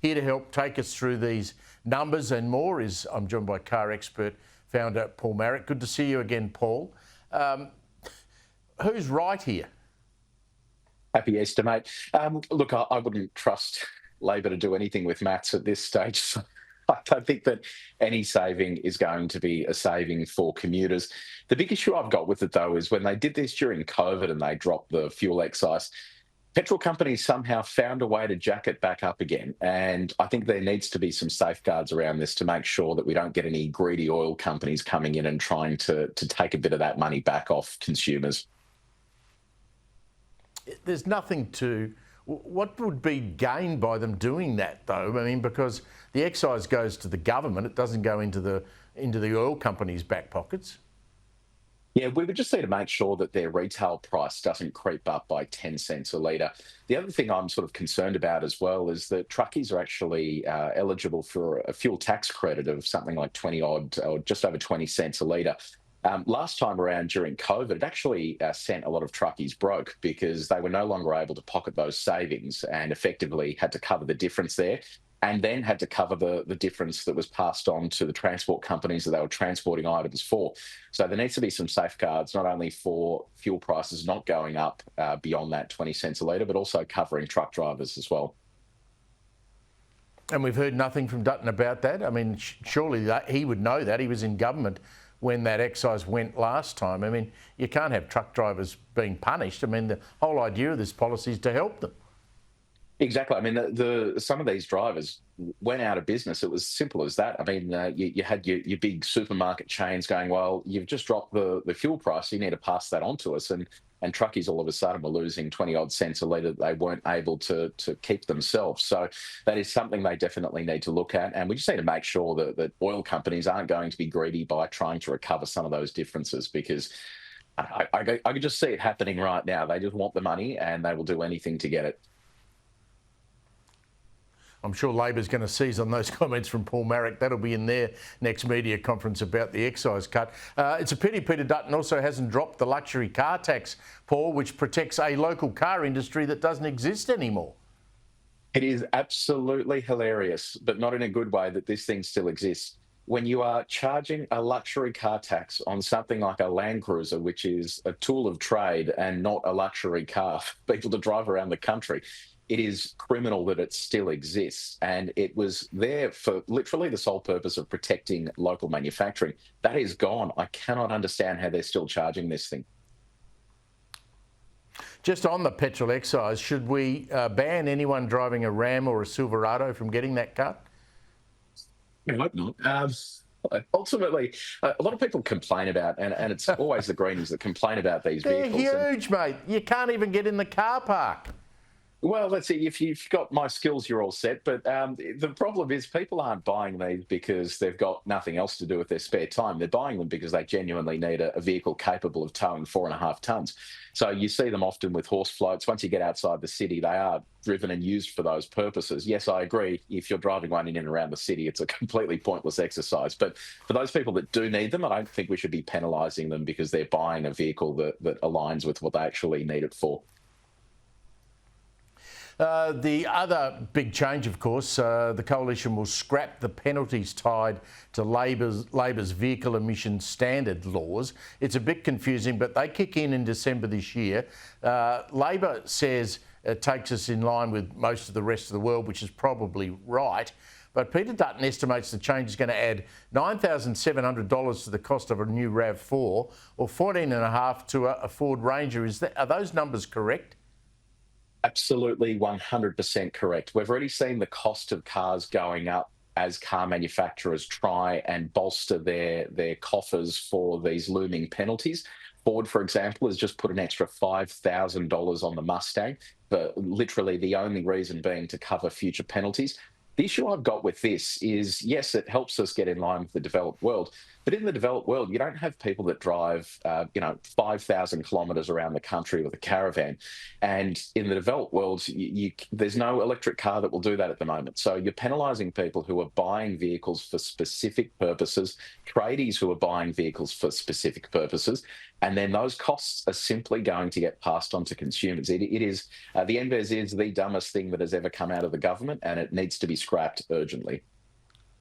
Here to help take us through these numbers and more I'm joined by CarExpert Founder Paul Maric. Good to see you again, Paul. Who's right here? Happy Easter, mate. Look, I wouldn't trust Labor to do anything with maths at this stage. So I think that any saving is going to be a saving for commuters. The big issue I've got with it, though, is when they did this during COVID and they dropped the fuel excise, petrol companies somehow found a way to jack it back up again. And I think there needs to be some safeguards around this to make sure that we don't get any greedy oil companies coming in and trying to take a bit of that money back off consumers. There's nothing to... What would be gained by them doing that, though? I mean, because the excise goes to the government, it doesn't go into the oil companies' back pockets. Yeah, we would just need to make sure that their retail price doesn't creep up by 10 cents a litre. The other thing I'm sort of concerned about as well is that truckies are actually eligible for a fuel tax credit of something like 20 odd, or just over 20 cents a litre. Last time around during COVID, it actually sent a lot of truckies broke because they were no longer able to pocket those savings and effectively had to cover the difference there, and then had to cover the difference that was passed on to the transport companies that they were transporting items for. So there needs to be some safeguards, not only for fuel prices not going up beyond that 20 cents a litre, but also covering truck drivers as well. And we've heard nothing from Dutton about that. I mean, surely he would know that. He was in government when that excise went last time. I mean, you can't have truck drivers being punished. I mean, the whole idea of this policy is to help them. Exactly. I mean, some of these drivers went out of business. It was simple as that. I mean, you had your big supermarket chains going, well, you've just dropped the fuel price, you need to pass that on to us. And truckies all of a sudden were losing 20 odd cents a litre that they weren't able to keep themselves. So that is something they definitely need to look at. And we just need to make sure that oil companies aren't going to be greedy by trying to recover some of those differences, because I can just see it happening right now. They just want the money and they will do anything to get it. I'm sure Labor's going to seize on those comments from Paul Maric. That'll be in their next media conference about the excise cut. It's a pity Peter Dutton also hasn't dropped the luxury car tax, Paul, which protects a local car industry that doesn't exist anymore. It is absolutely hilarious, but not in a good way, that this thing still exists. When you are charging a luxury car tax on something like a Land Cruiser, which is a tool of trade and not a luxury car for people to drive around the country, it is criminal that it still exists. And it was there for literally the sole purpose of protecting local manufacturing. That is gone. I cannot understand how they're still charging this thing. Just on the petrol excise, should we ban anyone driving a Ram or a Silverado from getting that cut? I hope not. Ultimately, a lot of people complain about, and it's always the greenies that complain about these vehicles. They're huge, mate. You can't even get in the car park. Well, let's see, if you've got my skills, you're all set. But the problem is people aren't buying these because they've got nothing else to do with their spare time. They're buying them because they genuinely need a vehicle capable of towing 4.5 tonnes. So you see them often with horse floats. Once you get outside the city, they are driven and used for those purposes. Yes, I agree. If you're driving one in and around the city, it's a completely pointless exercise. But for those people that do need them, I don't think we should be penalising them because they're buying a vehicle that aligns with what they actually need it for. The other big change, of course, the Coalition will scrap the penalties tied to Labor's vehicle emission standard laws. It's a bit confusing, but they kick in December this year. Labor says it takes us in line with most of the rest of the world, which is probably right. But Peter Dutton estimates the change is going to add $9,700 to the cost of a new RAV4 or $14,500 to a Ford Ranger. Are those numbers correct? Absolutely 100% correct. We've already seen the cost of cars going up as car manufacturers try and bolster their coffers for these looming penalties. Ford, for example, has just put an extra $5,000 on the Mustang, but literally the only reason being to cover future penalties. The issue I've got with this is, yes, it helps us get in line with the developed world, But in the developed world, you don't have people that drive, 5,000 kilometres around the country with a caravan. And in the developed world, there's no electric car that will do that at the moment. So you're penalising people who are buying vehicles for specific purposes, tradies who are buying vehicles for specific purposes, and then those costs are simply going to get passed on to consumers. It is the NBES is the dumbest thing that has ever come out of the government, and it needs to be scrapped urgently.